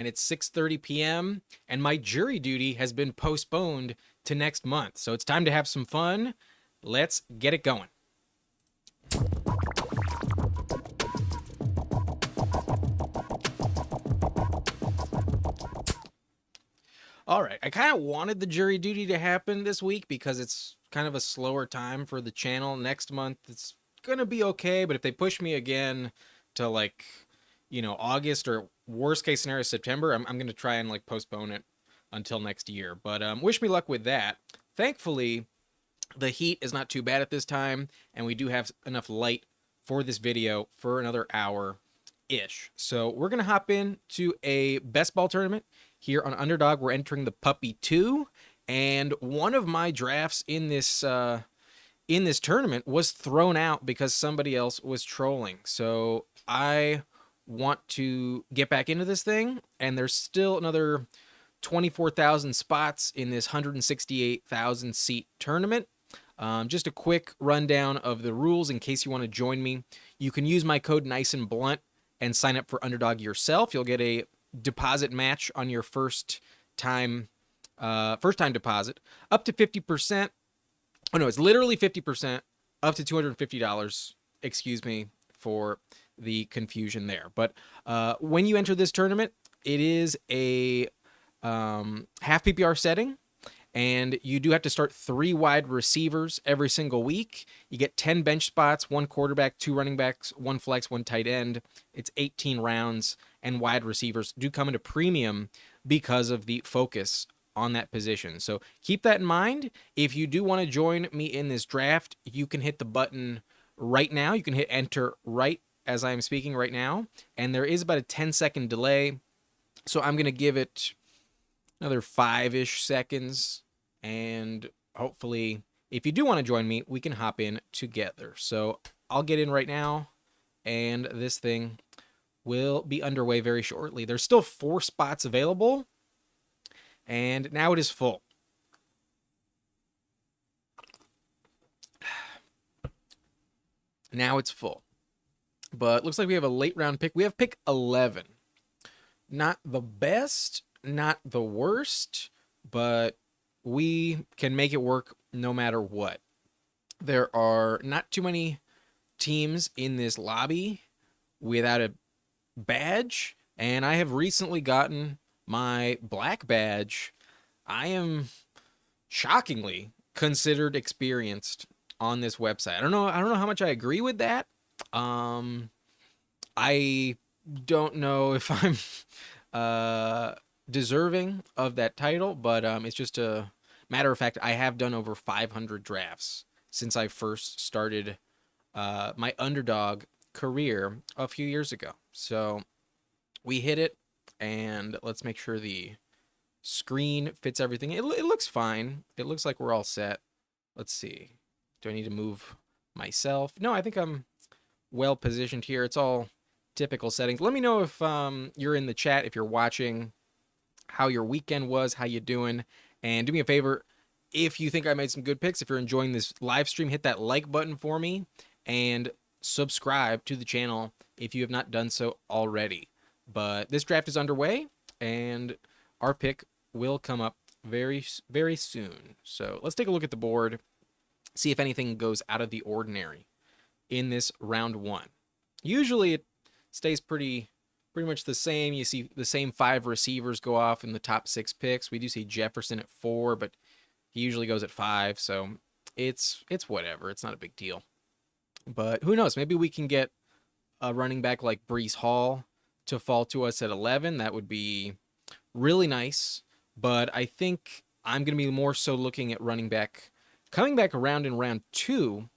and it's 6:30 p.m. and my jury duty has been postponed to next month. So it's time to have some fun. Let's get it going. All right. I kind of wanted the jury duty to happen this week because it's kind of a slower time for the channel. Next month, it's going to be okay. But if they push me again to August or worst case scenario, September, I'm going to try and postpone it until next year. But wish me luck with that. Thankfully, the heat is not too bad at this time. And we do have enough light for this video for another hour ish. So we're going to hop into a best ball tournament here on Underdog. We're entering the Puppy 2, and one of my drafts in this tournament was thrown out because somebody else was trolling. So I want to get back into this thing, and there's still another 24,000 spots in this 168,000 seat tournament. Just a quick rundown of the rules in case you want to join me. You can use my code Nice and Blunt and sign up for Underdog yourself. You'll get a deposit match on your first time deposit up to 50%. Oh no, it's literally 50% up to $250. Excuse me for the confusion there. But when you enter this tournament, it is a half PPR setting. And you do have to start 3 wide receivers every single week. You get 10 bench spots, 1 quarterback, 2 running backs, 1 flex, 1 tight end. It's 18 rounds, and wide receivers do come into premium because of the focus on that position. So keep that in mind. If you do want to join me in this draft, you can hit the button right now. You can hit enter right as I'm speaking right now. And there is about a 10-second delay. So I'm going to give it another 5-ish seconds, and hopefully if you do want to join me, we can hop in together. So I'll get in right now, and this thing will be underway very shortly. There's still 4 spots available, and now it is full. Now it's full, but looks like we have a late round pick. We have pick 11. Not the best, not the worst, but we can make it work no matter what. There are not too many teams in this lobby without a badge, and I have recently gotten my black badge. I am shockingly considered experienced on this website. I don't know how much I agree with that. I don't know if I'm deserving of that title, but it's just a matter of fact. I have done over 500 drafts since I first started my Underdog career a few years ago. So we hit it, and let's make sure the screen fits everything. It looks fine. It looks like we're all set. Let's see. Do I need to move myself? No, I think I'm well positioned here. It's all typical settings. Let me know if you're in the chat, if you're watching, how your weekend was, how you doing, and do me a favor, if you think I made some good picks, if you're enjoying this live stream, hit that like button for me and subscribe to the channel if you have not done so already. But this draft is underway, and our pick will come up very, very soon. So let's take a look at the board, see if anything goes out of the ordinary in this round 1. Usually it stays pretty much the same. You see the same 5 receivers go off in the top 6 picks. We do see Jefferson at 4, but he usually goes at 5, so it's whatever. It's not a big deal. But who knows? Maybe we can get a running back like Breece Hall to fall to us at 11. That would be really nice. But I think I'm going to be more so looking at running back coming back around in round 2.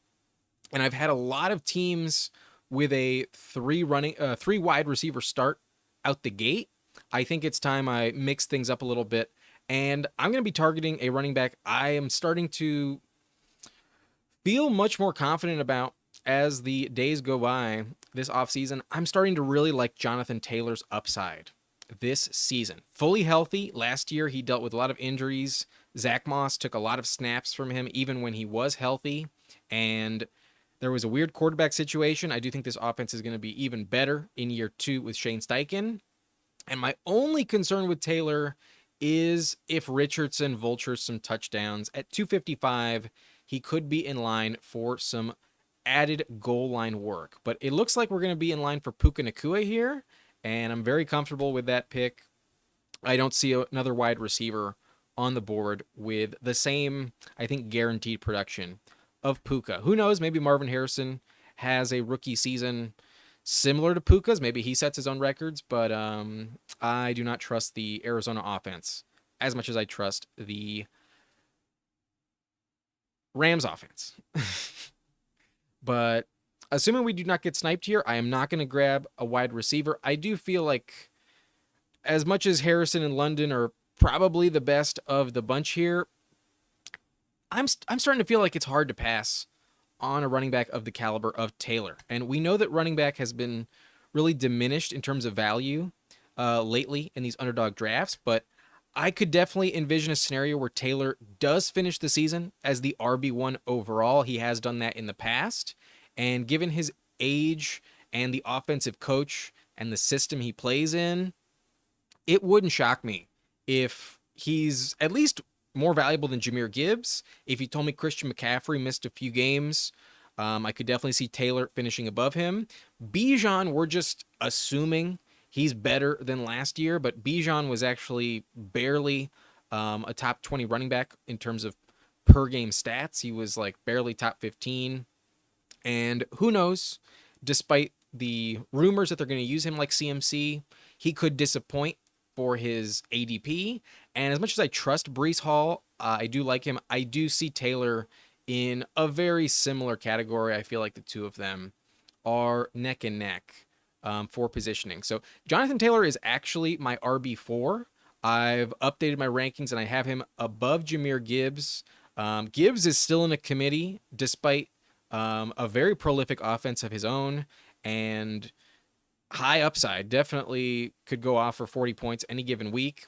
And I've had a lot of teams with a 3 wide receiver start out the gate. I think it's time I mix things up a little bit, and I'm going to be targeting a running back I am starting to feel much more confident about as the days go by this offseason. I'm starting to really like Jonathan Taylor's upside this season. Fully healthy. Last year, he dealt with a lot of injuries. Zach Moss took a lot of snaps from him even when he was healthy, and there was a weird quarterback situation. I do think this offense is going to be even better in year 2 with Shane Steichen. And my only concern with Taylor is if Richardson vultures some touchdowns. At 255, he could be in line for some added goal line work. But it looks like we're going to be in line for Puka Nacua here, and I'm very comfortable with that pick. I don't see another wide receiver on the board with the same, I think, guaranteed production of Puka. Who knows? Maybe Marvin Harrison has a rookie season similar to Puka's. Maybe he sets his own records, but I do not trust the Arizona offense as much as I trust the Rams offense. But assuming we do not get sniped here, I am not going to grab a wide receiver. I do feel like as much as Harrison and London are probably the best of the bunch here, I'm starting to feel like it's hard to pass on a running back of the caliber of Taylor. And we know that running back has been really diminished in terms of value lately in these underdog drafts, but I could definitely envision a scenario where Taylor does finish the season as the RB1 overall. He has done that in the past. And given his age and the offensive coach and the system he plays in, it wouldn't shock me if he's at least more valuable than Jahmyr Gibbs. If you told me Christian McCaffrey missed a few games, I could definitely see Taylor finishing above him. Bijan, we're just assuming he's better than last year, but Bijan was actually barely a top 20 running back in terms of per game stats. He was like barely top 15. And who knows, despite the rumors that they're going to use him like CMC, he could disappoint for his ADP. And as much as I trust Breece Hall, I do like him. I do see Taylor in a very similar category. I feel like the two of them are neck and neck for positioning. So Jonathan Taylor is actually my RB4. I've updated my rankings and I have him above Jahmyr Gibbs. Gibbs is still in a committee despite a very prolific offense of his own and high upside. Definitely could go off for 40 points any given week.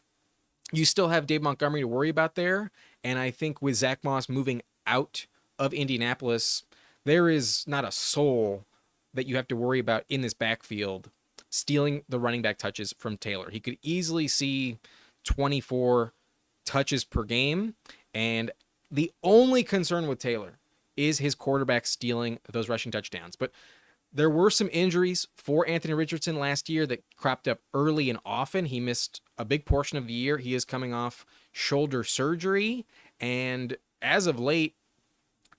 You still have Dave Montgomery to worry about there. And I think with Zach Moss moving out of Indianapolis, there is not a soul that you have to worry about in this backfield stealing the running back touches from Taylor. He could easily see 24 touches per game. And the only concern with Taylor is his quarterback stealing those rushing touchdowns. But there were some injuries for Anthony Richardson last year that cropped up early and often. He missed a big portion of the year. He is coming off shoulder surgery. And as of late,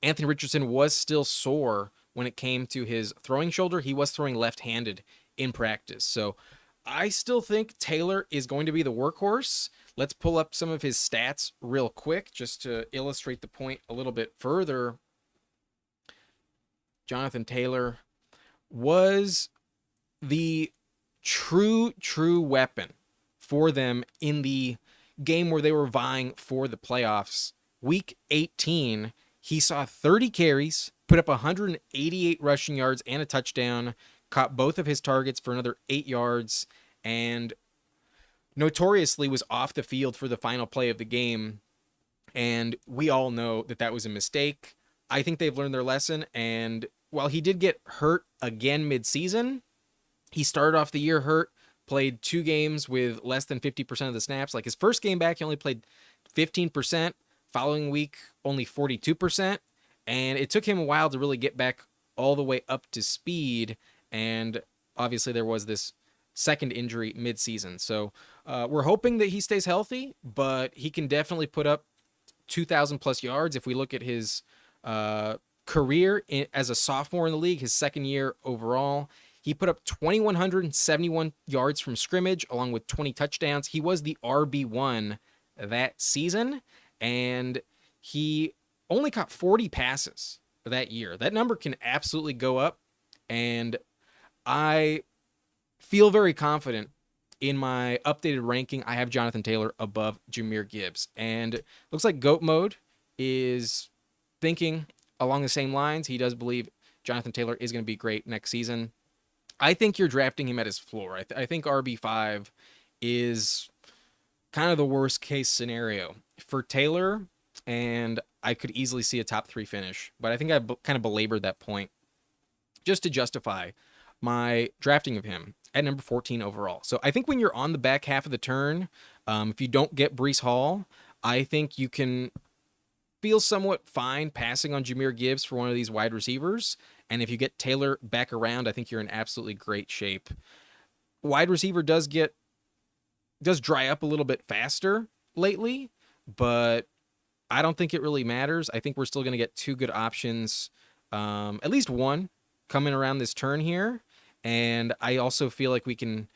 Anthony Richardson was still sore when it came to his throwing shoulder. He was throwing left-handed in practice. So I still think Taylor is going to be the workhorse. Let's pull up some of his stats real quick just to illustrate the point a little bit further. Jonathan Taylor was the true weapon for them in the game where they were vying for the playoffs. Week 18, he saw 30 carries, put up 188 rushing yards and a touchdown, caught both of his targets for another 8 yards, and notoriously was off the field for the final play of the game. And we all know that that was a mistake. I think they've learned their lesson, and while he did get hurt again mid-season, he started off the year hurt, played 2 games with less than 50% of the snaps. Like his first game back, he only played 15%. Following week, only 42%. And it took him a while to really get back all the way up to speed. And obviously there was this second injury mid-season. So we're hoping that he stays healthy, but he can definitely put up 2,000 plus yards. If we look at his career as a sophomore in the league, his second year overall, he put up 2,171 yards from scrimmage along with 20 touchdowns. He was the RB1 that season, and he only caught 40 passes that year. That number can absolutely go up, and I feel very confident in my updated ranking. I have Jonathan Taylor above Jahmyr Gibbs, and looks like Goat Mode is thinking along the same lines. He does believe Jonathan Taylor is going to be great next season. I think you're drafting him at his floor. I think RB5 is kind of the worst case scenario for Taylor, and I could easily see a top 3 finish. But I think I kind of belabored that point just to justify my drafting of him at number 14 overall. So I think when you're on the back half of the turn, if you don't get Brees Hall, I think you can feel somewhat fine passing on Jahmyr Gibbs for one of these wide receivers. And if you get Taylor back around, I think you're in absolutely great shape. Wide receiver does dry up a little bit faster lately, but I don't think it really matters. I think we're still going to get two good options, at least one coming around this turn here. And I also feel like we can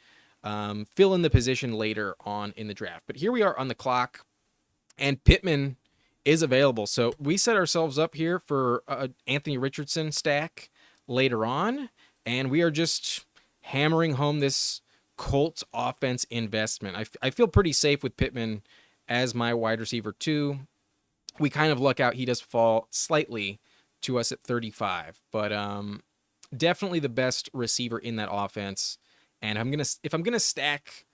fill in the position later on in the draft. But here we are on the clock, and Pittman is available. So we set ourselves up here for Anthony Richardson stack later on, and we are just hammering home this Colts offense investment. I feel pretty safe with Pittman as my wide receiver 2. We kind of luck out. He does fall slightly to us at 35, but definitely the best receiver in that offense. And if I'm gonna stack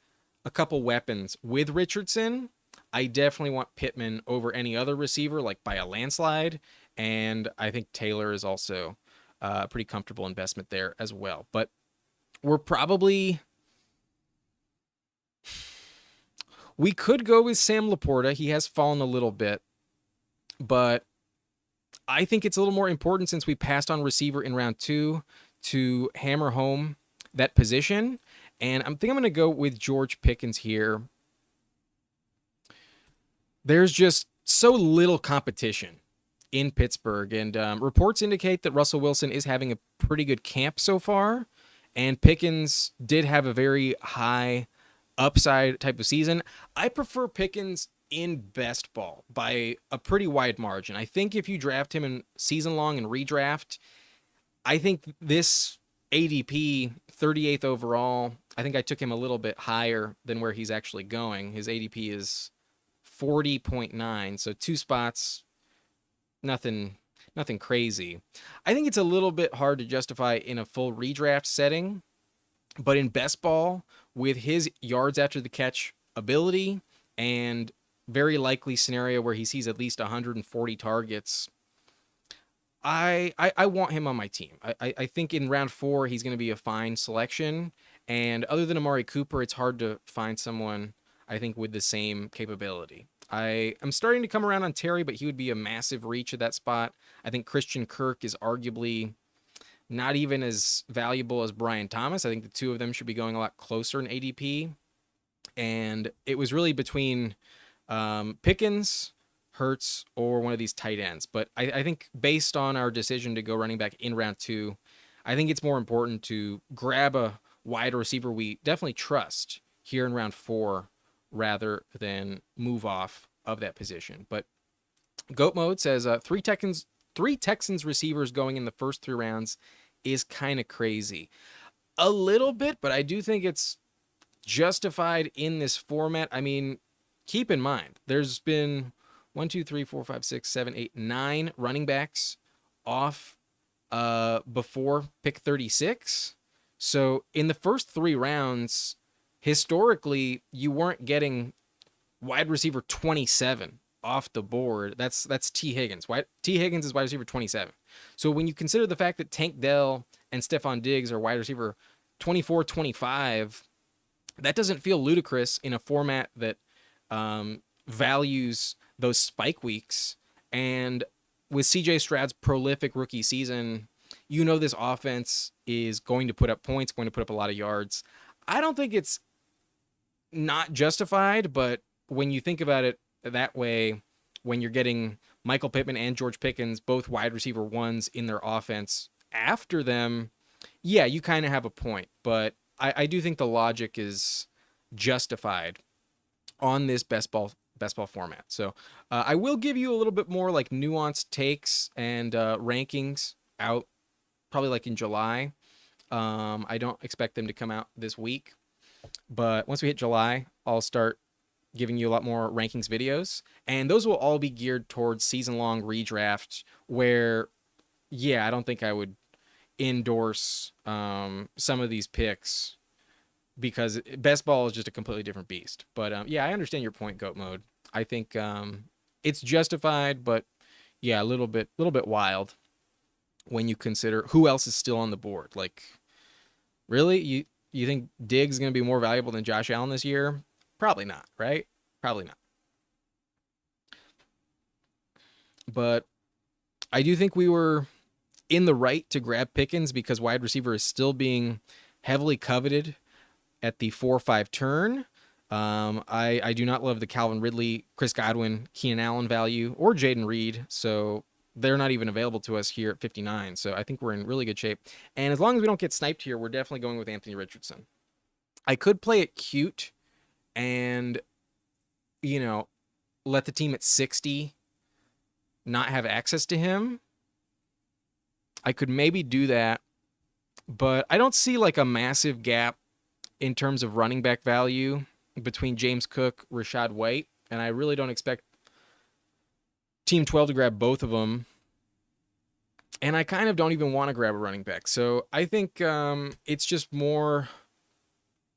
a couple weapons with Richardson, I definitely want Pittman over any other receiver, like by a landslide. And I think Taylor is also a pretty comfortable investment there as well. But we could go with Sam Laporta. He has fallen a little bit, but I think it's a little more important, since we passed on receiver in round 2, to hammer home that position. And I think I'm going to go with George Pickens here. There's just so little competition in Pittsburgh, and reports indicate that Russell Wilson is having a pretty good camp so far, and Pickens did have a very high upside type of season. I prefer Pickens in best ball by a pretty wide margin. I think if you draft him in season long and redraft, I think this ADP, 38th overall, I think I took him a little bit higher than where he's actually going. His ADP is 40.9, so 2 spots, nothing crazy. I think it's a little bit hard to justify in a full redraft setting, but in best ball, with his yards after the catch ability and very likely scenario where he sees at least 140 targets, I want him on my team. I think in round 4 he's going to be a fine selection, and other than Amari Cooper, it's hard to find someone I think with the same capability. I'm starting to come around on Terry, but he would be a massive reach at that spot. I think Christian Kirk is arguably not even as valuable as Brian Thomas. I think the two of them should be going a lot closer in ADP. And it was really between Pickens, Hurts, or one of these tight ends. But I think based on our decision to go running back in round 2, I think it's more important to grab a wide receiver we definitely trust here in round 4 rather than move off of that position. But Goat Mode says 3 Texans receivers going in the first 3 rounds is kind of crazy. A little bit, but I do think it's justified in this format. I mean, keep in mind, there's been 1, 2, 3, 4, 5, 6, 7, 8, 9 running backs off before pick 36. So in the first 3 rounds, historically, you weren't getting wide receiver 27 off the board. That's T. Higgins. T. Higgins is wide receiver 27. So when you consider the fact that Tank Dell and Stephon Diggs are wide receiver 24, 25, that doesn't feel ludicrous in a format that values those spike weeks. And with CJ Stroud's prolific rookie season, you know this offense is going to put up points, going to put up a lot of yards. I don't think it's not justified, but when you think about it that way, when you're getting Michael Pittman and George Pickens, both wide receiver 1s in their offense after them, yeah, you kind of have a point. But I do think the logic is justified on this best ball format. So I will give you a little bit more like nuanced takes and rankings out probably like in July. I don't expect them to come out this week, but once we hit July, I'll start giving you a lot more rankings videos, and those will all be geared towards season-long redraft where, yeah, I don't think I would endorse some of these picks because best ball is just a completely different beast. But yeah, I understand your point, Goat Mode. I think it's justified, but yeah, a little bit wild when you consider who else is still on the board. Like, really, you You think Diggs is going to be more valuable than Josh Allen this year? Probably not, right? Probably not. But I do think we were in the right to grab Pickens because wide receiver is still being heavily coveted at the 4-5 turn. I do not love the Calvin Ridley, Chris Godwin, Keenan Allen value, or Jaden Reed. So they're not even available to us here at 59. So I think we're in really good shape. And as long as we don't get sniped here, we're definitely going with Anthony Richardson. I could play it cute and, you know, let the team at 60 not have access to him. I could maybe do that, but I don't see like a massive gap in terms of running back value between James Cook, Rachaad White, and I really don't expect Team 12 to grab both of them. And I kind of don't even want to grab a running back. So I think it's just more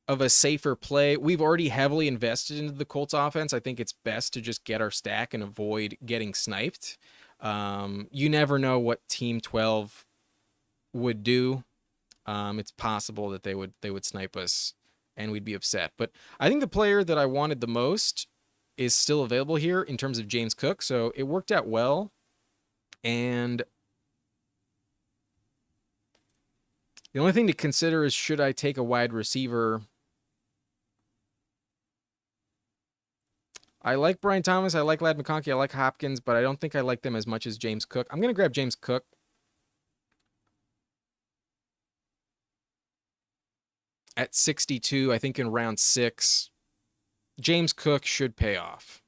of a safer play. We've already heavily invested into the Colts offense. I think it's best to just get our stack and avoid getting sniped. You never know what Team 12 would do. It's possible that they would snipe us and we'd be upset. But I think the player that I wanted the most is still available here in terms of James Cook. So it worked out well. And the only thing to consider is, should I take a wide receiver? I like Brian Thomas. I like Ladd McConkey. I like Hopkins, but I don't think I like them as much as James Cook. I'm going to grab James Cook. At 62, I think in round 6, James Cook should pay off.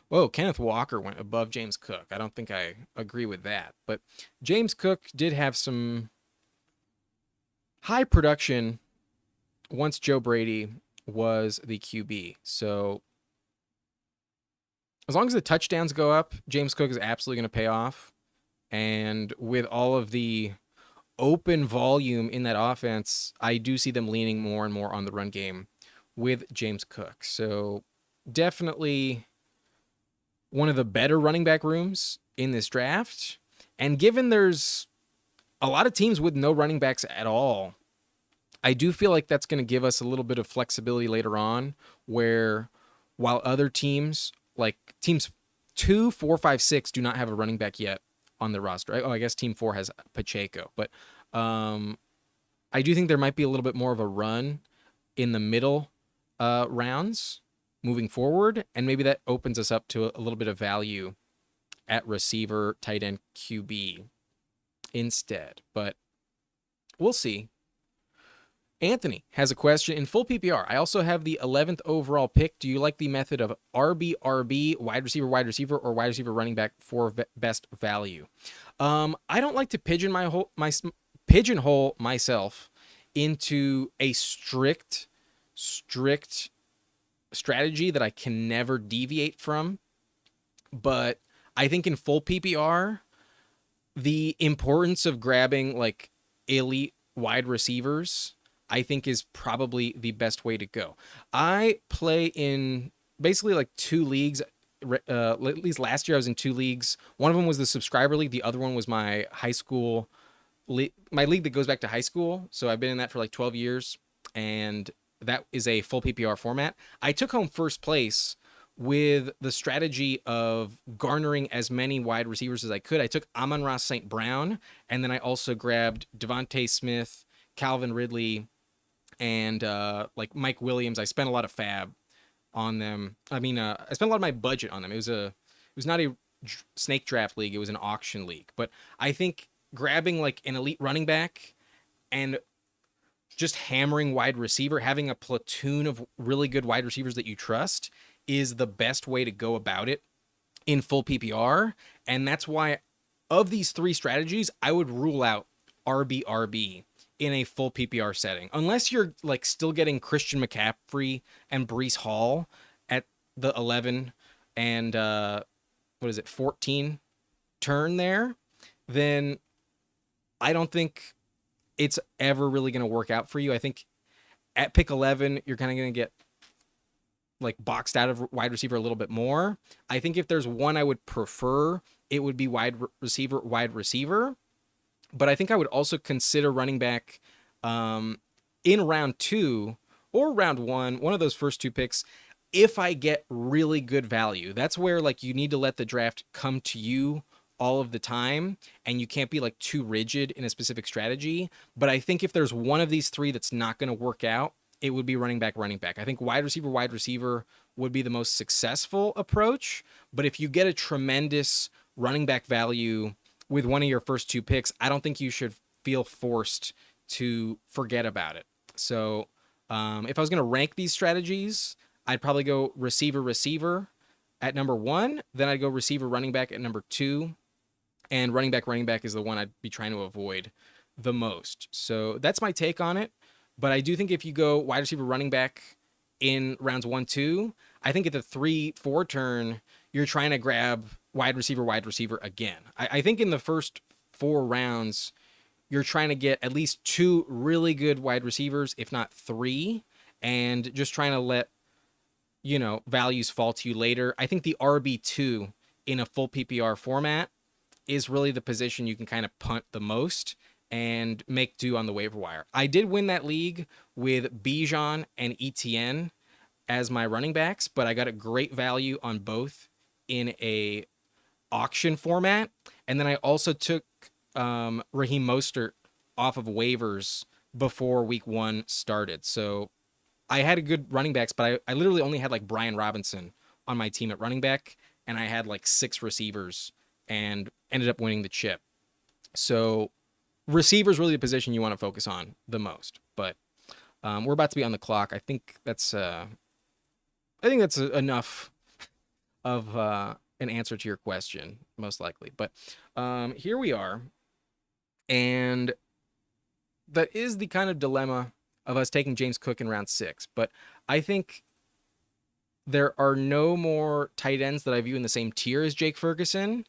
Whoa, Kenneth Walker went above James Cook. I don't think I agree with that. But James Cook did have some high production once Joe Brady was the QB. So as long as the touchdowns go up, James Cook is absolutely going to pay off. And with all of the open volume in that offense, I do see them leaning more and more on the run game with James Cook. So definitely one of the better running back rooms in this draft. And given there's a lot of teams with no running backs at all, I do feel like that's going to give us a little bit of flexibility later on, where while other teams, like teams 2, 4, 5, 6, do not have a running back yet on the roster. Oh, I guess Team 4 has Pacheco. But I do think there might be a little bit more of a run in the middle rounds moving forward, and maybe that opens us up to a little bit of value at receiver, tight end, QB instead. But we'll see. Anthony has a question. In full PPR, I also have the 11th overall pick. Do you like the method of RB, wide receiver, or wide receiver running back for best value? I don't like to pigeonhole myself into a strict strategy that I can never deviate from. But I think in full PPR, the importance of grabbing like elite wide receivers, I think, is probably the best way to go. I play in basically like 2 leagues. At least last year I was in 2 leagues. One of them was the subscriber league. The other one was my high school my league that goes back to high school. So I've been in that for like 12 years, and that is a full PPR format. I took home first place with the strategy of garnering as many wide receivers as I could. I took Amon-Ra St. Brown, and then I also grabbed Devontae Smith, Calvin Ridley, and like Mike Williams. I spent a lot of fab on them. I mean, I spent a lot of my budget on them. It was not a snake draft league. It was an auction league. But I think grabbing like an elite running back and just hammering wide receiver, having a platoon of really good wide receivers that you trust, is the best way to go about it in full PPR. And that's why, of these 3 strategies, I would rule out RB in a full PPR setting, unless you're like still getting Christian McCaffrey and Breece Hall at the 11 and 14 turn there. Then I don't think it's ever really going to work out for you. I think at pick 11, you're kind of going to get like boxed out of wide receiver a little bit more. I think if there's one I would prefer, it would be wide receiver. But I think I would also consider running back in round 2 or round 1, one of those first 2 picks, if I get really good value. That's where like you need to let the draft come to you all of the time, and you can't be like too rigid in a specific strategy. But I think if there's one of these 3 that's not going to work out, it would be running back, running back. I think wide receiver would be the most successful approach. But if you get a tremendous running back value with one of your first 2 picks, I don't think you should feel forced to forget about it. So if I was going to rank these strategies, I'd probably go receiver at number 1. Then I'd go receiver, running back at number 2. And running back is the one I'd be trying to avoid the most. So that's my take on it. But I do think if you go wide receiver, running back in rounds 1, 2, I think at the 3, 4 turn, you're trying to grab wide receiver again. I think in the first 4 rounds, you're trying to get at least 2 really good wide receivers, if not 3, and just trying to let, values fall to you later. I think the RB2 in a full PPR format is really the position you can kind of punt the most and make do on the waiver wire. I did win that league with Bijan and ETN as my running backs, but I got a great value on both in a auction format. And then I also took Raheem Mostert off of waivers before week 1 started. So I had a good running backs, but I literally only had like Brian Robinson on my team at running back, and I had like 6 receivers and ended up winning the chip. So receiver's really the position you want to focus on the most. But we're about to be on the clock. I think that's enough of an answer to your question, most likely. But here we are, and that is the kind of dilemma of us taking James Cook in round 6. But I think there are no more tight ends that I view in the same tier as Jake Ferguson.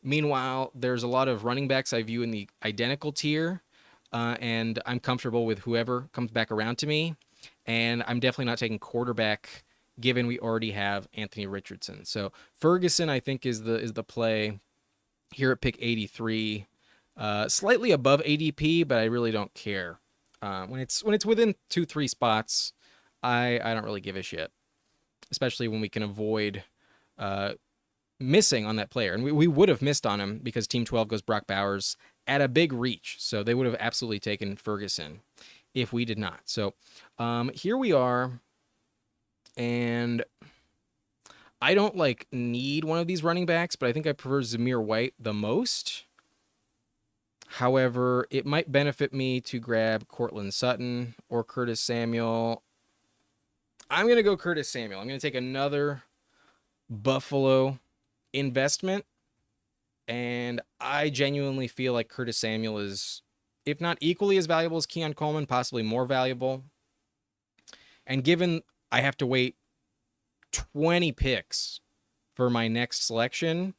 Meanwhile, there's a lot of running backs I view in the identical tier, and I'm comfortable with whoever comes back around to me. And I'm definitely not taking quarterback, given we already have Anthony Richardson. So Ferguson, I think, is the play here at pick 83, slightly above ADP, but I really don't care. When it's within 2-3 spots, I don't really give a shit, especially when we can avoid missing on that player. And we would have missed on him because Team 12 goes Brock Bowers at a big reach. So they would have absolutely taken Ferguson if we did not. So here we are. And I don't need one of these running backs, but I think I prefer Zamir White the most. However, it might benefit me to grab Courtland Sutton or Curtis Samuel. I'm going to go Curtis Samuel. I'm going to take another Buffalo investment. And I genuinely feel like Curtis Samuel is, if not equally as valuable as Keon Coleman, possibly more valuable. And given I have to wait 20 picks for my next selection,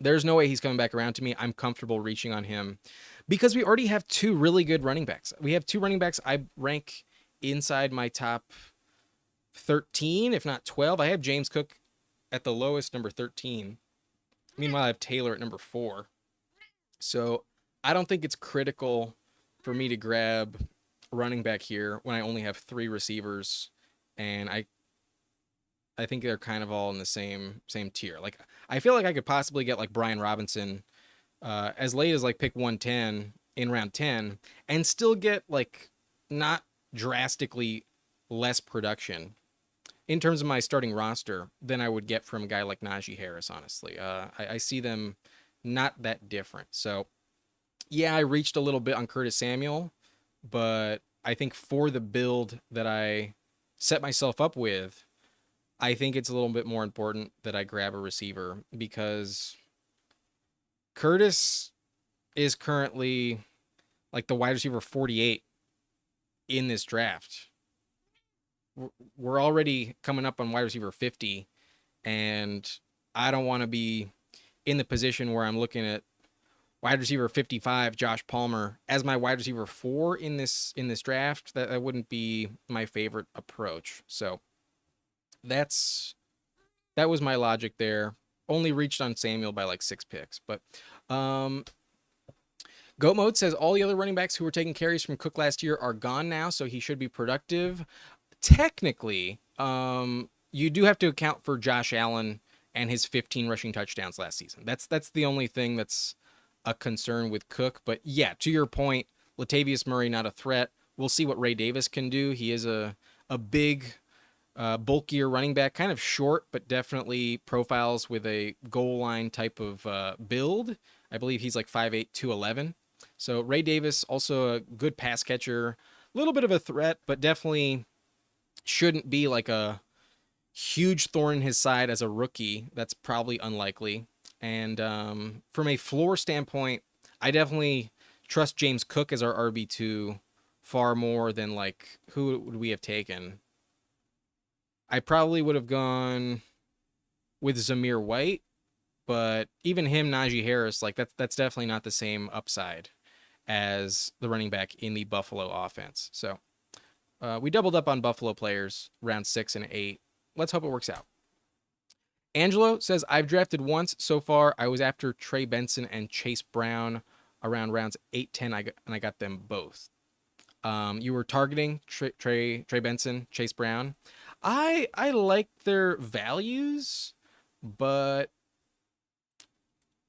there's no way he's coming back around to me. I'm comfortable reaching on him because we already have 2 really good running backs. We have 2 running backs I rank inside my top 13, if not 12. I have James Cook at the lowest, number 13. Meanwhile, I have Taylor at number 4. So I don't think it's critical for me to grab running back here when I only have 3 receivers, and I think they're kind of all in the same tier. Like, I feel like I could possibly get like Brian Robinson as late as like pick 110 in round 10 and still get like not drastically less production in terms of my starting roster than I would get from a guy like Najee Harris, honestly. I see them not that different. So, yeah, I reached a little bit on Curtis Samuel, but I think for the build that I set myself up with, I think it's a little bit more important that I grab a receiver because Curtis is currently like the wide receiver 48 in this draft. We're already coming up on wide receiver 50, and I don't want to be in the position where I'm looking at wide receiver 55, Josh Palmer, as my wide receiver 4 in this draft. That wouldn't be my favorite approach. So that was my logic there. Only reached on Samuel by like 6 picks. But Goat Mode says all the other running backs who were taking carries from Cook last year are gone now, so he should be productive. Technically, you do have to account for Josh Allen and his 15 rushing touchdowns last season. That's the only thing that's a concern with Cook. But yeah, to your point, Latavius Murray not a threat. We'll see what Ray Davis can do. He is a big, bulkier running back, kind of short, but definitely profiles with a goal line type of build. I believe he's like 5'8", 211. So Ray Davis, also a good pass catcher, a little bit of a threat, but definitely shouldn't be like a huge thorn in his side as a rookie. That's probably unlikely. And from a floor standpoint, I definitely trust James Cook as our RB2 far more than like who would we have taken. I probably would have gone with Zamir White, but even him, Najee Harris, like that's definitely not the same upside as the running back in the Buffalo offense. So we doubled up on Buffalo players round 6 and 8. Let's hope it works out. Angelo says, I've drafted once so far. I was after Trey Benson and Chase Brown around rounds 8, 10, and I got them both. You were targeting Trey Benson, Chase Brown. I like their values, but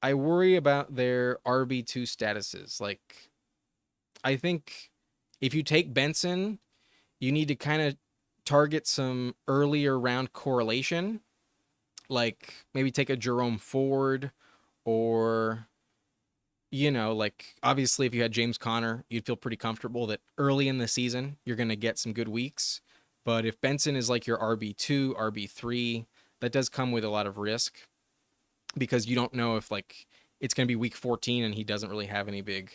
I worry about their RB2 statuses. Like, I think if you take Benson, you need to kind of target some earlier round correlation. Like, maybe take a Jerome Ford or, like, obviously if you had James Conner, you'd feel pretty comfortable that early in the season, you're going to get some good weeks. But if Benson is like your RB2, RB3, that does come with a lot of risk because you don't know if like it's going to be week 14 and he doesn't really have any big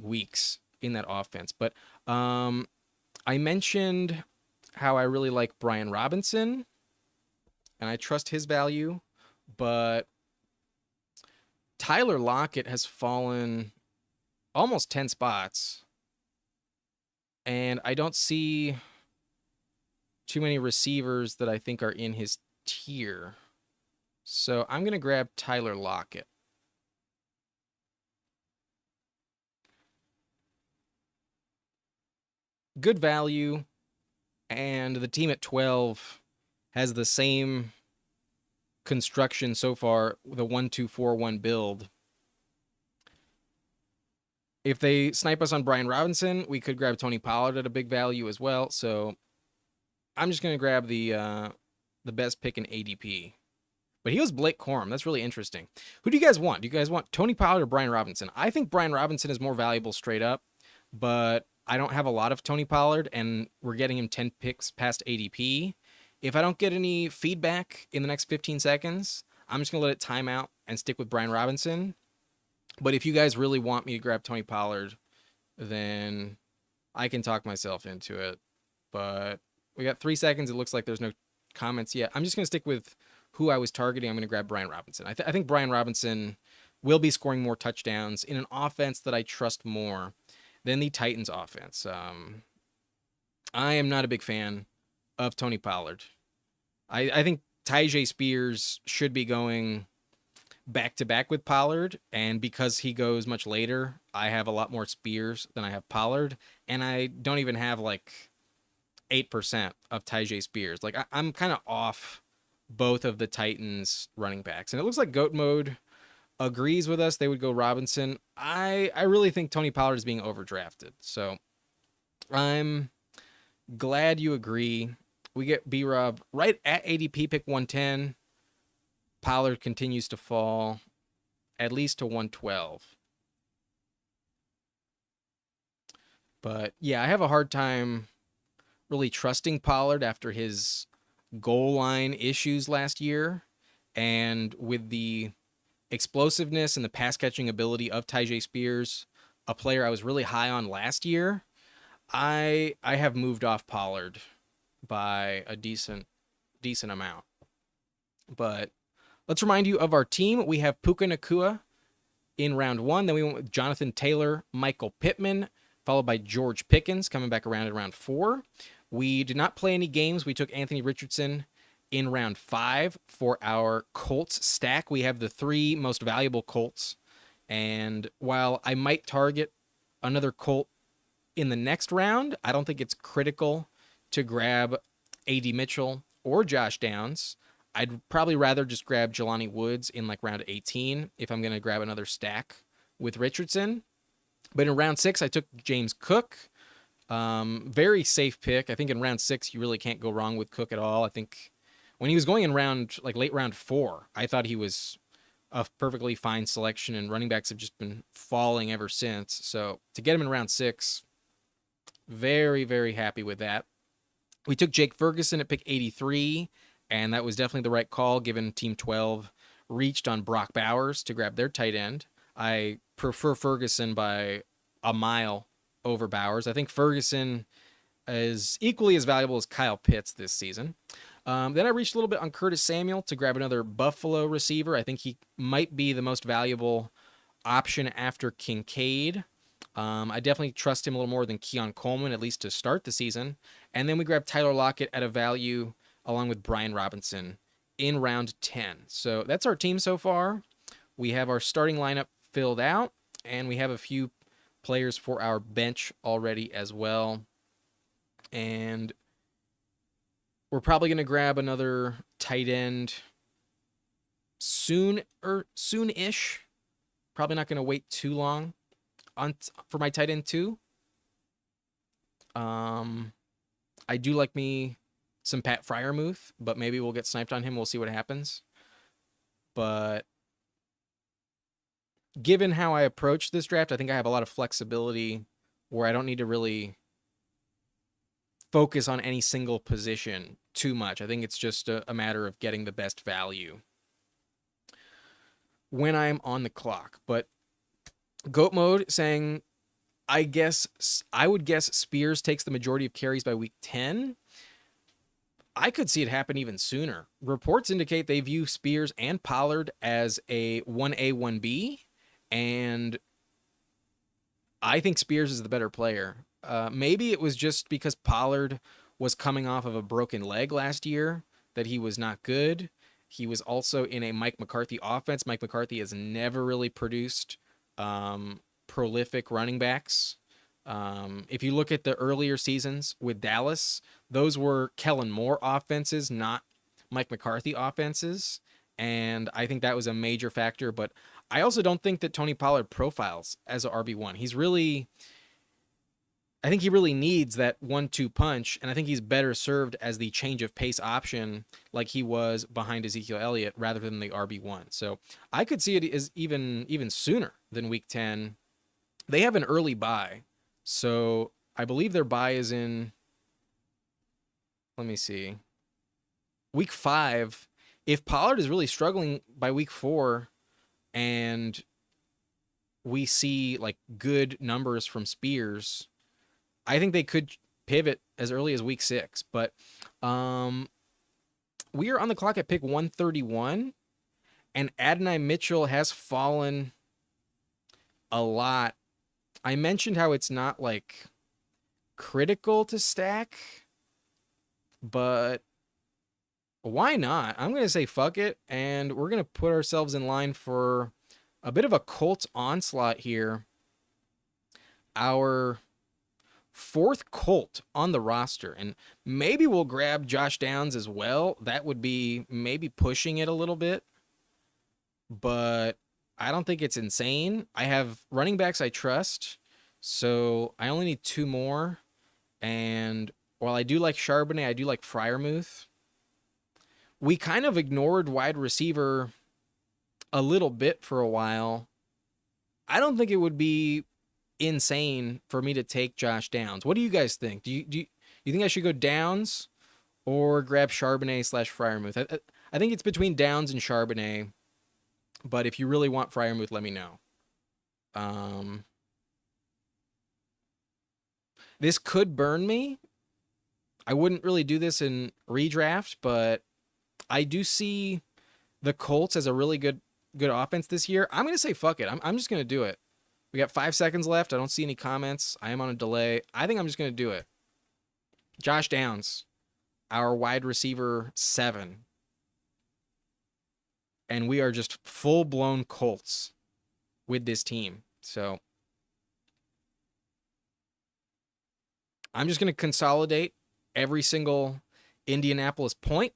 weeks in that offense. But I mentioned how I really like Brian Robinson and I trust his value, but Tyler Lockett has fallen almost 10 spots and I don't see too many receivers that I think are in his tier. So I'm going to grab Tyler Lockett. Good value, and the team at 12 has the same construction so far with a 1-2-4-1 build. If they snipe us on Brian Robinson, we could grab Tony Pollard at a big value as well. So I'm just going to grab the best pick in ADP. But he was Blake Corum. That's really interesting. Who do you guys want? Do you guys want Tony Pollard or Brian Robinson? I think Brian Robinson is more valuable straight up, but I don't have a lot of Tony Pollard, and we're getting him 10 picks past ADP. If I don't get any feedback in the next 15 seconds, I'm just going to let it time out and stick with Brian Robinson. But if you guys really want me to grab Tony Pollard, then I can talk myself into it. But we got 3 seconds. It looks like there's no comments yet. I'm just going to stick with who I was targeting. I'm going to grab Brian Robinson. I think Brian Robinson will be scoring more touchdowns in an offense that I trust more than the Titans offense. I am not a big fan of Tony Pollard. I think Tyjae Spears should be going back-to-back with Pollard, and because he goes much later, I have a lot more Spears than I have Pollard, and I don't even have like 8% of Tyjae Spears. Like, I'm kind of off both of the Titans running backs. And it looks like Goat Mode agrees with us. They would go Robinson. I really think Tony Pollard is being overdrafted. So I'm glad you agree. We get B-Rob right at ADP, pick 110. Pollard continues to fall at least to 112. But yeah, I have a hard time really trusting Pollard after his goal line issues last year, and with the explosiveness and the pass catching ability of Tyjae Spears, a player I was really high on last year, I have moved off Pollard by a decent amount. But let's remind you of our team. We have Puka Nacua in round 1. Then we went with Jonathan Taylor, Michael Pittman, followed by George Pickens coming back around in round 4. We did not play any games. We took Anthony Richardson in round 5 for our Colts stack. We have the 3 most valuable Colts And while I might target another Colt in the next round, I don't think it's critical to grab A.D. Mitchell or Josh Downs. I'd probably rather just grab Jelani Woods in like round 18 if I'm going to grab another stack with Richardson. But in round 6, I took James Cook. Very safe pick. I think in round 6, you really can't go wrong with Cook at all. I think when he was going in late round 4, I thought he was a perfectly fine selection, and running backs have just been falling ever since. So to get him in round 6, very, very happy with that. We took Jake Ferguson at pick 83, and that was definitely the right call given Team 12 reached on Brock Bowers to grab their tight end. I prefer Ferguson by a mile over Bowers. I think Ferguson is equally as valuable as Kyle Pitts this season. Then I reached a little bit on Curtis Samuel to grab another Buffalo receiver. I think he might be the most valuable option after Kincaid. I definitely trust him a little more than Keon Coleman, at least to start the season. And then we grabbed Tyler Lockett at a value along with Brian Robinson in round 10. So that's our team so far. We have our starting lineup filled out, and we have a few players for our bench already as well. And we're probably going to grab another tight end soon-ish. Probably not going to wait too long for my tight end too. I do like me some Pat Freiermuth, but maybe we'll get sniped on him. We'll see what happens. But given how I approach this draft, I think I have a lot of flexibility where I don't need to really focus on any single position too much. I think it's just a matter of getting the best value when I'm on the clock. But Goat Mode saying, I would guess Spears takes the majority of carries by week 10. I could see it happen even sooner. Reports indicate they view Spears and Pollard as a 1A, 1B, and I think Spears is the better player. Maybe it was just because Pollard was coming off of a broken leg last year that he was not good. He was also in a Mike McCarthy offense. Mike McCarthy has never really produced prolific running backs. If you look at the earlier seasons with Dallas, those were Kellen Moore offenses, not Mike McCarthy offenses. And I think that was a major factor. But I also don't think that Tony Pollard profiles as an RB1. I think he really needs that 1-2 punch, and I think he's better served as the change of pace option like he was behind Ezekiel Elliott rather than the RB1. So I could see it as even sooner than week 10. They have an early bye, so I believe their bye is in, let me see, week 5. If Pollard is really struggling by week 4 and we see like good numbers from Spears, I think they could pivot as early as week 6. But we are on the clock at pick 131, and Adonai Mitchell has fallen a lot. I mentioned how it's not like critical to stack, but why not? I'm going to say fuck it, and we're going to put ourselves in line for a bit of a Colts onslaught here. Our 4th Colt on the roster, and maybe we'll grab Josh Downs as well. That would be maybe pushing it a little bit, but I don't think it's insane. I have running backs I trust, so I only need 2 more, and while I do like Charbonnet, I do like Freiermuth. We kind of ignored wide receiver a little bit for a while. I don't think it would be insane for me to take Josh Downs. What do you guys think? Do you think I should go Downs or grab Charbonnet / Freiermuth? I think it's between Downs and Charbonnet, but if you really want Freiermuth, let me know. This could burn me. I wouldn't really do this in redraft, but I do see the Colts as a really good offense this year. I'm going to say fuck it. I'm just going to do it. We got 5 seconds left. I don't see any comments. I am on a delay. I think I'm just going to do it. Josh Downs, our wide receiver 7. And we are just full-blown Colts with this team. So I'm just going to consolidate every single Indianapolis point,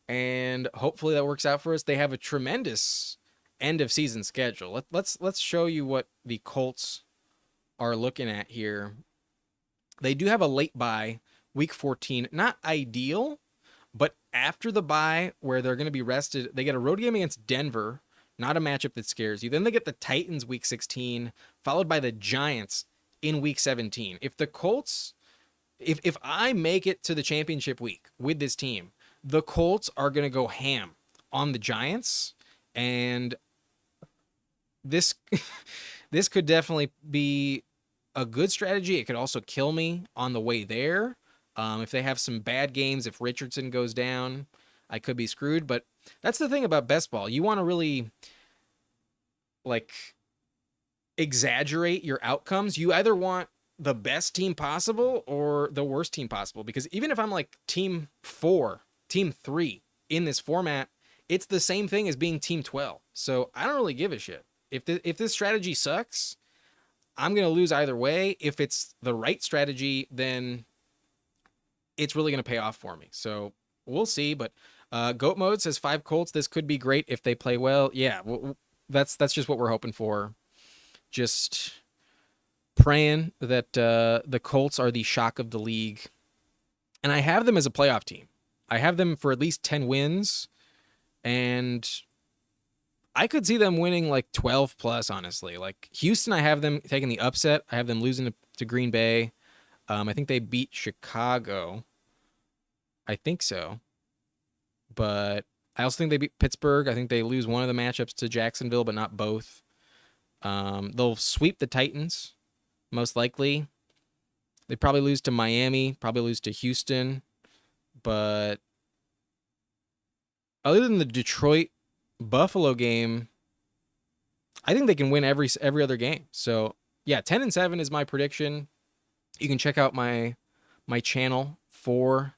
and hopefully that works out for us. They have a tremendous end of season schedule. Let's show you what the Colts are looking at here. They do have a late bye, week 14. Not ideal, but after the bye where they're going to be rested, they get a road game against Denver, not a matchup that scares you. Then they get the Titans week 16, followed by the Giants in week 17. If the Colts, if I make it to the championship week with this team, the Colts are going to go ham on the Giants, and this this could definitely be a good strategy. It could also kill me on the way there. If they have some bad games, if Richardson goes down, I could be screwed. But that's the thing about best ball. You want to really like exaggerate your outcomes. You either want the best team possible or the worst team possible. Because even if I'm like team 4, team 3 in this format, it's the same thing as being team 12. So I don't really give a shit. If this strategy sucks, I'm going to lose either way. If it's the right strategy, then it's really going to pay off for me. So we'll see. But Goat Mode says 5 Colts. This could be great if they play well. Yeah, that's just what we're hoping for. Just praying that the Colts are the shock of the league. And I have them as a playoff team. I have them for at least 10 wins. And I could see them winning like 12 plus, honestly. Like Houston, I have them taking the upset. I have them losing to Green Bay. I think they beat Chicago. I think so. But I also think they beat Pittsburgh. I think they lose one of the matchups to Jacksonville, but not both. They'll sweep the Titans, most likely. They probably lose to Miami, probably lose to Houston. But other than the Detroit Buffalo game, I think they can win every other game. So yeah, 10-7 is my prediction. You can check out my channel for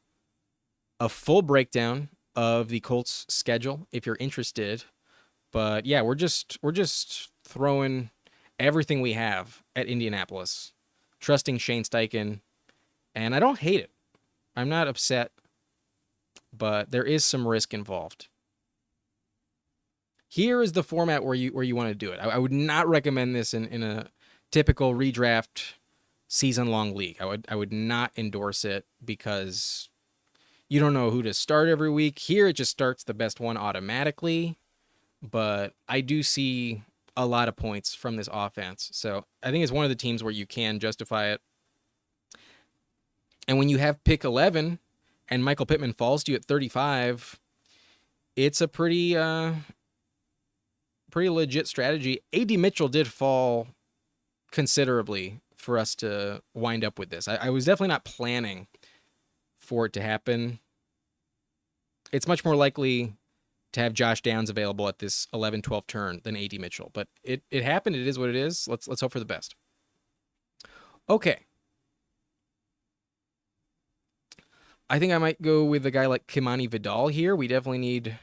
a full breakdown of the Colts schedule if you're interested. But yeah, we're just throwing everything we have at Indianapolis, trusting Shane Steichen, and I don't hate it. I'm not upset, but there is some risk involved. Here is the format where you want to do it. I would not recommend this in a typical redraft season-long league. I would not endorse it because you don't know who to start every week. Here it just starts the best one automatically, but I do see a lot of points from this offense. So I think it's one of the teams where you can justify it. And when you have pick 11 and Michael Pittman falls to you at 35, it's a pretty legit strategy. A.D. Mitchell did fall considerably for us to wind up with this. I was definitely not planning for it to happen. It's much more likely to have Josh Downs available at this 11-12 turn than A.D. Mitchell. But it happened. It is what it is. Let's hope for the best. Okay. I think I might go with a guy like Kimani Vidal here. We definitely need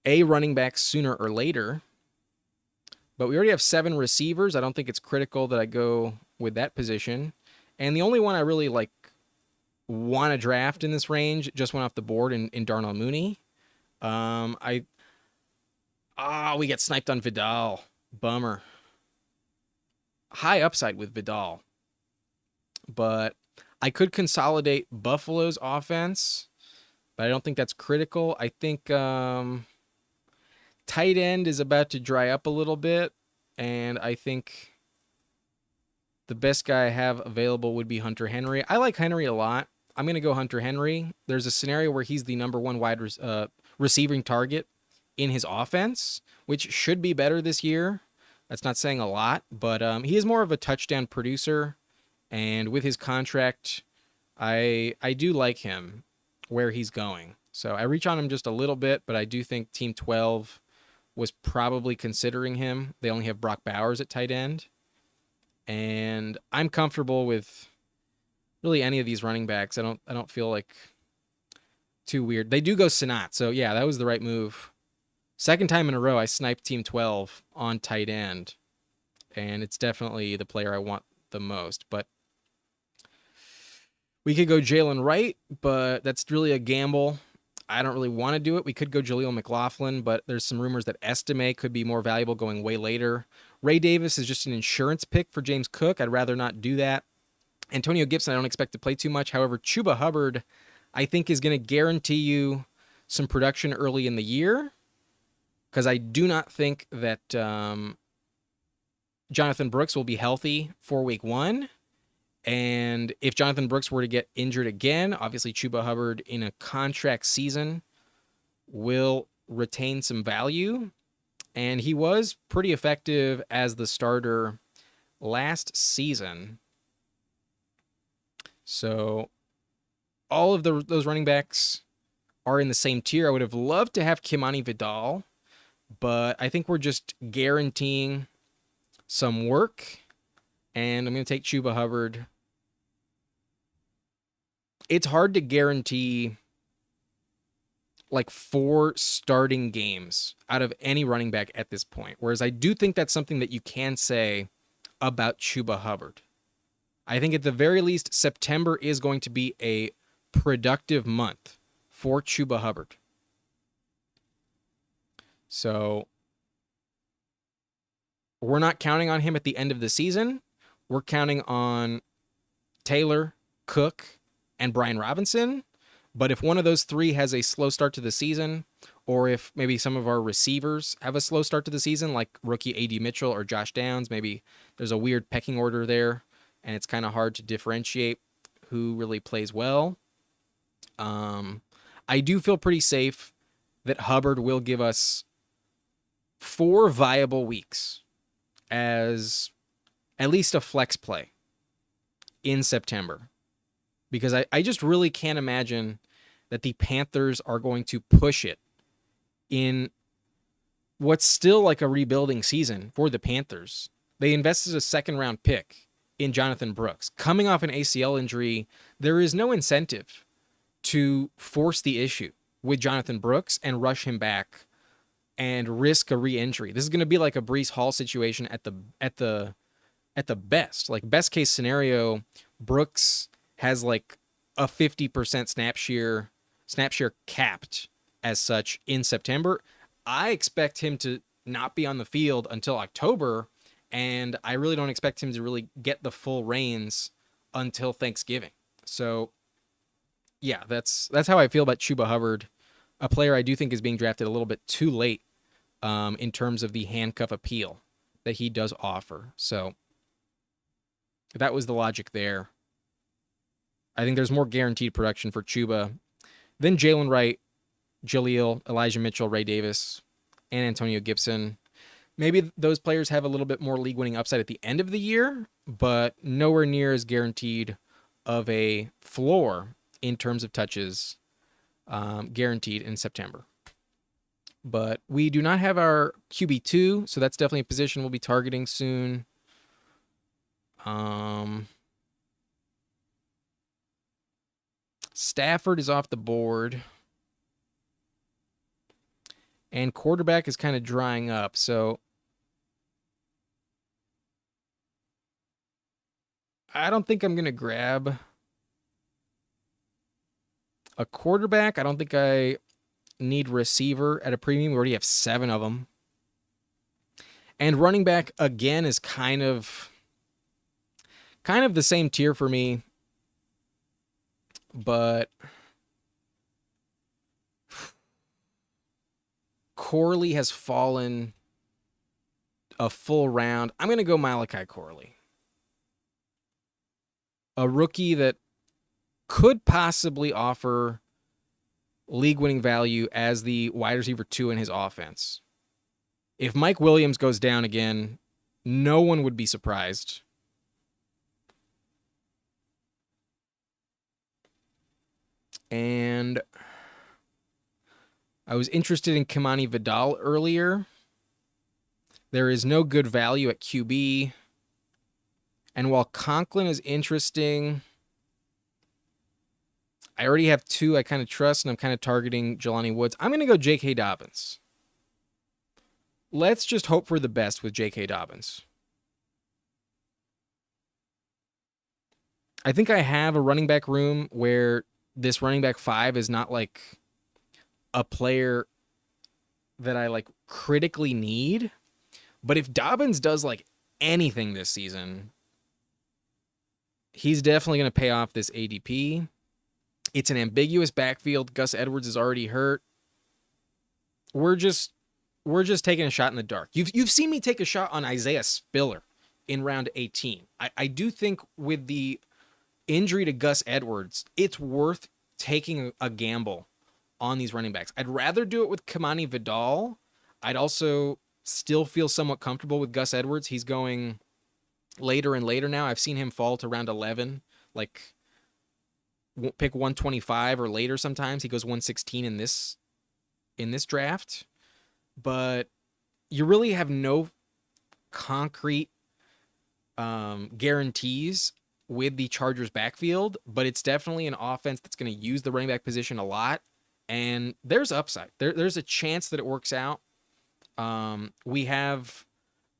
a running back sooner or later. But we already have 7 receivers. I don't think it's critical that I go with that position. And the only one I really want to draft in this range just went off the board in Darnell Mooney. We get sniped on Vidal. Bummer. High upside with Vidal. But I could consolidate Buffalo's offense, but I don't think that's critical. I think tight end is about to dry up a little bit, and I think the best guy I have available would be Hunter Henry. I like Henry a lot. I'm going to go Hunter Henry. There's a scenario where he's the number 1 wide receiving target in his offense, which should be better this year. That's not saying a lot, but he is more of a touchdown producer, and with his contract, I do like him where he's going. So I reach on him just a little bit, but I do think Team 12 was probably considering him. They only have Brock Bowers at tight end, and I'm comfortable with really any of these running backs. I don't feel like too weird. They do go Sanat, so yeah, that was the right move Second time in a row, I sniped Team 12 on tight end, and it's definitely the player I want the most. But we could go Jalen Wright, but that's really a gamble. I don't really want to do it. We could go Jaleel McLaughlin, but there's some rumors that Estime could be more valuable going way later. Ray Davis is just an insurance pick for James Cook. I'd rather not do that. Antonio Gibson, I don't expect to play too much. However, Chuba Hubbard, I think, is going to guarantee you some production early in the year, because I do not think that Jonathan Brooks will be healthy for week 1. And if Jonathan Brooks were to get injured again, obviously Chuba Hubbard in a contract season will retain some value. And he was pretty effective as the starter last season. So all of those running backs are in the same tier. I would have loved to have Kimani Vidal, but I think we're just guaranteeing some work. And I'm going to take Chuba Hubbard. It's hard to guarantee like 4 starting games out of any running back at this point. Whereas I do think that's something that you can say about Chuba Hubbard. I think at the very least, September is going to be a productive month for Chuba Hubbard. So we're not counting on him at the end of the season. We're counting on Taylor, Cook, and Brian Robinson. But if one of those 3 has a slow start to the season, or if maybe some of our receivers have a slow start to the season, like rookie A.D. Mitchell or Josh Downs, maybe there's a weird pecking order there, and it's kind of hard to differentiate who really plays well. I do feel pretty safe that Hubbard will give us 4 viable weeks as at least a flex play in September. Because I just really can't imagine that the Panthers are going to push it in what's still like a rebuilding season for the Panthers. They invested a 2nd-round pick in Jonathan Brooks. Coming off an ACL injury, there is no incentive to force the issue with Jonathan Brooks and rush him back and risk a re-injury. This is going to be like a Breece Hall situation at the best. Like best case scenario, Brooks has like a 50% snap share capped as such in September. I expect him to not be on the field until October, and I really don't expect him to really get the full reins until Thanksgiving. So yeah, that's how I feel about Chuba Hubbard, a player I do think is being drafted a little bit too late in terms of the handcuff appeal that he does offer. So that was the logic there. I think there's more guaranteed production for Chuba than Jalen Wright, Jaleel, Elijah Mitchell, Ray Davis, and Antonio Gibson. Maybe those players have a little bit more league-winning upside at the end of the year, but nowhere near as guaranteed of a floor in terms of touches guaranteed in September. But we do not have our QB2, so that's definitely a position we'll be targeting soon. Stafford is off the board. And quarterback is kind of drying up, so I don't think I'm going to grab a quarterback. I don't think I need receiver at a premium. We already have 7 of them. And running back, again, is kind of the same tier for me. But Corley has fallen a full round. I'm going to go Malachi Corley. A rookie that could possibly offer league-winning value as the wide receiver 2 in his offense. If Mike Williams goes down again, no one would be surprised. And I was interested in Kimani Vidal earlier. There is no good value at QB. And while Conklin is interesting, I already have 2 I kind of trust, and I'm kind of targeting Jelani Woods. I'm going to go J.K. Dobbins. let's just hope for the best with J.K. Dobbins. I think I have a running back room where this running back 5 is not like a player that I like critically need. But if Dobbins does like anything this season, he's definitely going to pay off this ADP. It's an ambiguous backfield. Gus Edwards is already hurt. We're just taking a shot in the dark. You've seen me take a shot on Isaiah Spiller in round 18. I do think with the injury to Gus Edwards, it's worth taking a gamble on these running backs. I'd rather do it with Kamani Vidal. I'd also still feel somewhat comfortable with Gus Edwards. He's going later and later now. I've seen him fall to round 11, like pick 125 or later sometimes. He goes 116 in this draft. But you really have no concrete guarantees with the Chargers backfield, but it's definitely an offense that's going to use the running back position a lot, and there's upside. There's a chance that it works out. We have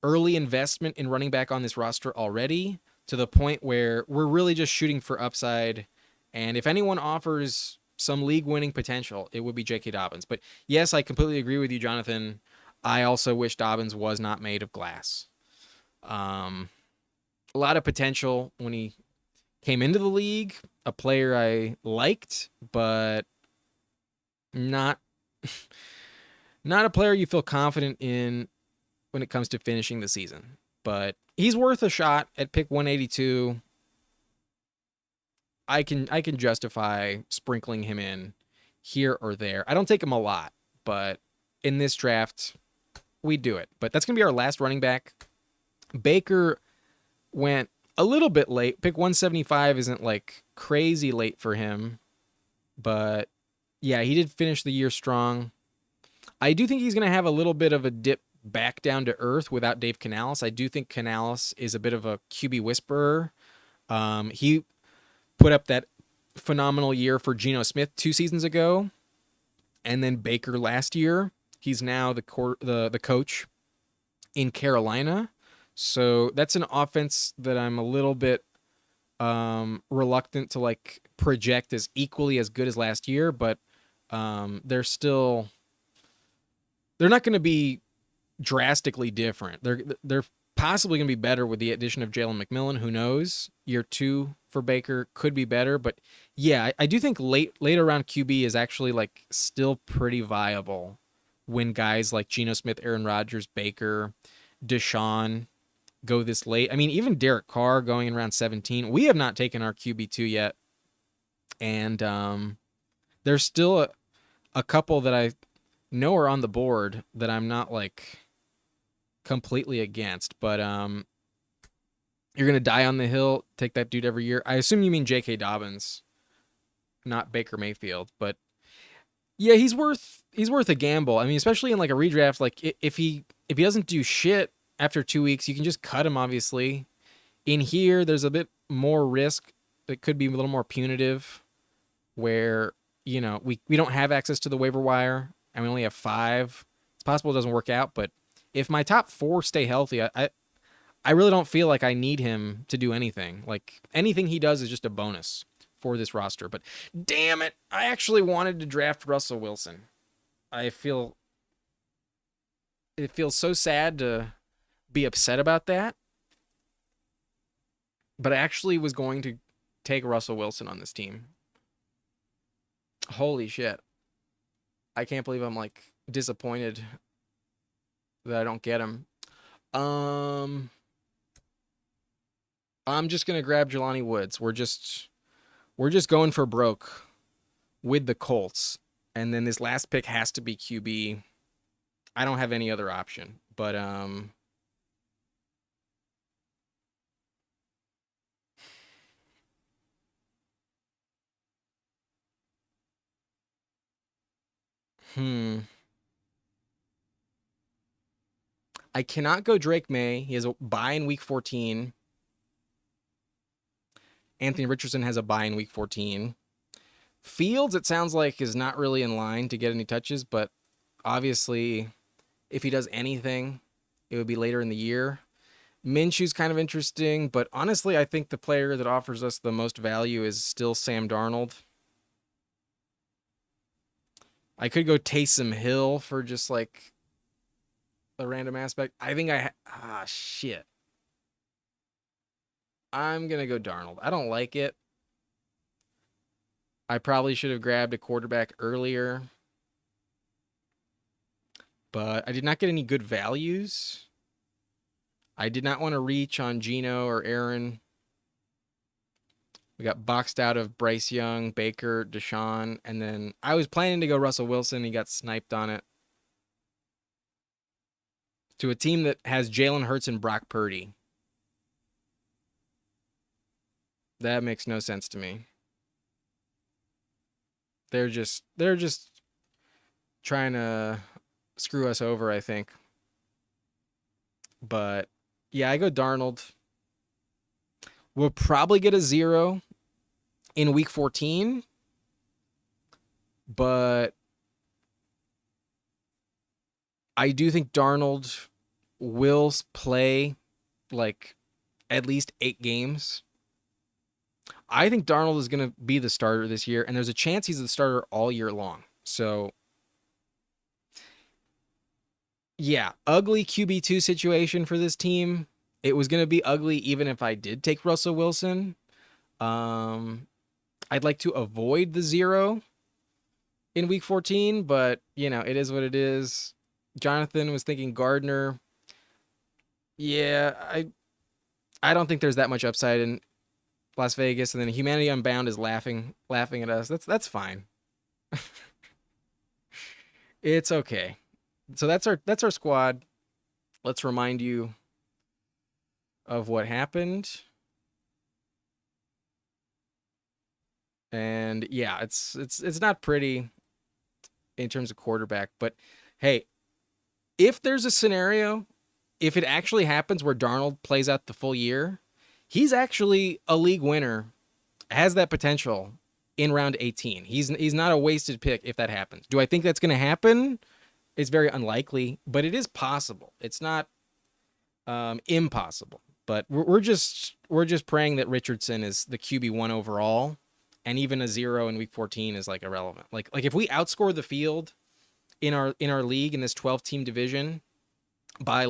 early investment in running back on this roster already, to the point where we're really just shooting for upside, and if anyone offers some league-winning potential, it would be J.K. Dobbins. But yes, I completely agree with you, Jonathan. I also wish Dobbins was not made of glass. A lot of potential when he came into the league, a player I liked, but not a player you feel confident in when it comes to finishing the season. But he's worth a shot at pick 182. I can justify sprinkling him in here or there. I don't take him a lot, but in this draft, we do it. But that's going to be our last running back. Baker went a little bit late. Pick 175 isn't like crazy late for him, but yeah, he did finish the year strong. I do think he's going to have a little bit of a dip back down to earth without Dave Canales. I do think Canales is a bit of a QB whisperer. He put up that phenomenal year for Geno Smith 2 seasons ago, and then Baker last year. He's now the coach in Carolina. So that's an offense that I'm a little bit reluctant to like project as equally as good as last year, but they're not going to be drastically different. They're possibly going to be better with the addition of Jalen McMillan. Who knows? Year 2 for Baker could be better, but yeah, I do think later round QB is actually like still pretty viable when guys like Geno Smith, Aaron Rodgers, Baker, Deshaun go this late. I mean, even Derek Carr going in round 17. We have not taken our QB2 yet, and there's still a couple that I know are on the board that I'm not like completely against, but you're gonna die on the hill, take that dude every year. I assume you mean J.K. Dobbins, not Baker Mayfield, but yeah, he's worth a gamble. I mean, especially in like a redraft, like if he doesn't do shit after 2 weeks, you can just cut him, obviously. In here, there's a bit more risk that could be a little more punitive, where, you know, we don't have access to the waiver wire, and we only have 5. It's possible it doesn't work out, but if my top 4 stay healthy, I really don't feel like I need him to do anything. Like, anything he does is just a bonus for this roster. But damn it, I actually wanted to draft Russell Wilson. It feels so sad to be upset about that, but I actually was going to take Russell Wilson on this team. Holy shit. I can't believe I'm like disappointed that I don't get him. I'm just gonna grab Jelani Woods. We're just going for broke with the Colts, and then this last pick has to be QB. I don't have any other option, but I cannot go Drake May. He has a bye in week 14. Anthony Richardson has a bye in week 14. Fields, it sounds like, is not really in line to get any touches, but obviously If he does anything, it would be later in the year. Minshew's kind of interesting, but honestly, I think the player that offers us the most value is still Sam Darnold. I could go Taysom Hill for just like a random aspect. I think shit. I'm gonna go Darnold. I don't like it. I probably should have grabbed a quarterback earlier, but I did not get any good values. I did not want to reach on Geno or Aaron. We got boxed out of Bryce Young, Baker, Deshaun, and then I was planning to go Russell Wilson. He got sniped on it. To a team that has Jalen Hurts and Brock Purdy. That makes no sense to me. They're just trying to screw us over, I think. But yeah, I go Darnold. We'll probably get a 0 in week 14, but I do think Darnold will play like at least 8 games. I think Darnold is going to be the starter this year, and there's a chance he's the starter all year long. So, yeah, ugly QB2 situation for this team. It was going to be ugly even if I did take Russell Wilson. I'd like to avoid the 0 in week 14, but, it is what it is. Jonathan was thinking Gardner. Yeah, I don't think there's that much upside in Las Vegas, and then Humanity Unbound is laughing at us. That's fine. It's okay. So that's our squad. Let's remind you of what happened. And yeah, it's not pretty in terms of quarterback, but hey, if there's a scenario, if it actually happens where Darnold plays out the full year, he's actually a league winner, has that potential in round 18. He's not a wasted pick if that happens. Do I think that's going to happen? It's very unlikely, but it is possible. It's not impossible. But we're just praying that Richardson is the QB1 overall, and even a 0 in week 14 is like irrelevant. Like if we outscore the field in our league in this 12-team division by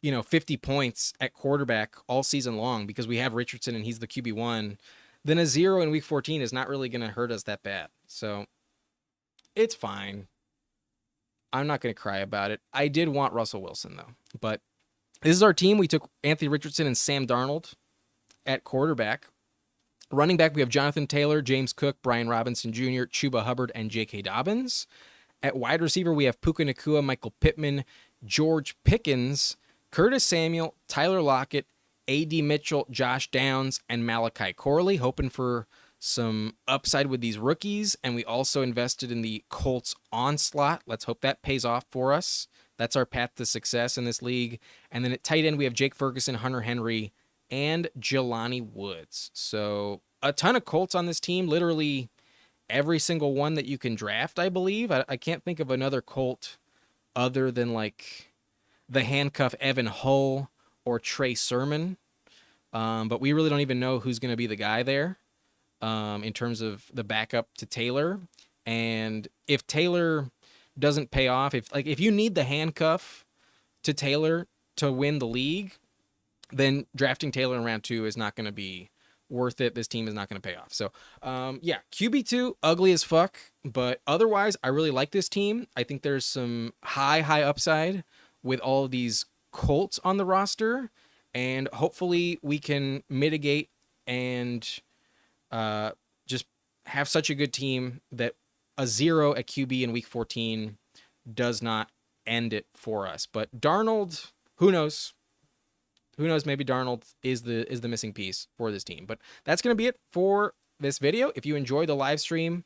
50 points at quarterback all season long because we have Richardson and he's the QB1, then a 0 in week 14 is not really going to hurt us that bad. So it's fine. I'm not going to cry about it. I did want Russell Wilson, though. But this is our team. We took Anthony Richardson and Sam Darnold at quarterback. Running back, we have Jonathan Taylor, James Cook, Brian Robinson Jr., Chuba Hubbard, and J.K. Dobbins. At wide receiver, we have Puka Nacua, Michael Pittman, George Pickens, Curtis Samuel, Tyler Lockett, A.D. Mitchell, Josh Downs, and Malachi Corley, hoping for some upside with these rookies. And we also invested in the Colts onslaught. Let's hope that pays off for us. That's our path to success in this league. And then at tight end, we have Jake Ferguson, Hunter Henry, and Jelani Woods. So a ton of Colts on this team, literally every single one that you can draft, I believe. I can't think of another Colt other than like the handcuff Evan Hull or Trey Sermon. But we really don't even know who's going to be the guy there in terms of the backup to Taylor. And if Taylor doesn't pay off, if you need the handcuff to Taylor to win the league, then drafting Taylor in round 2 is not going to be worth it. This team is not going to pay off. So, yeah, QB2, ugly as fuck. But otherwise, I really like this team. I think there's some high upside with all of these Colts on the roster. And hopefully we can mitigate and just have such a good team that a 0 at QB in week 14 does not end it for us. But Darnold, who knows? Who knows? Maybe Darnold is the missing piece for this team. But that's going to be it for this video. If you enjoyed the live stream,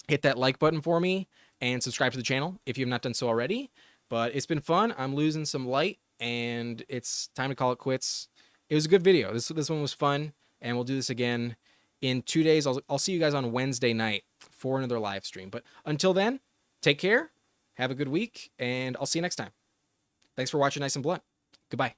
hit that like button for me and subscribe to the channel if you have not done so already. But it's been fun. I'm losing some light, and it's time to call it quits. It was a good video. This one was fun, and we'll do this again in 2 days. I'll see you guys on Wednesday night for another live stream. But until then, take care, Have a good week, and I'll see you next time. Thanks for watching Nice and Blunt. Goodbye.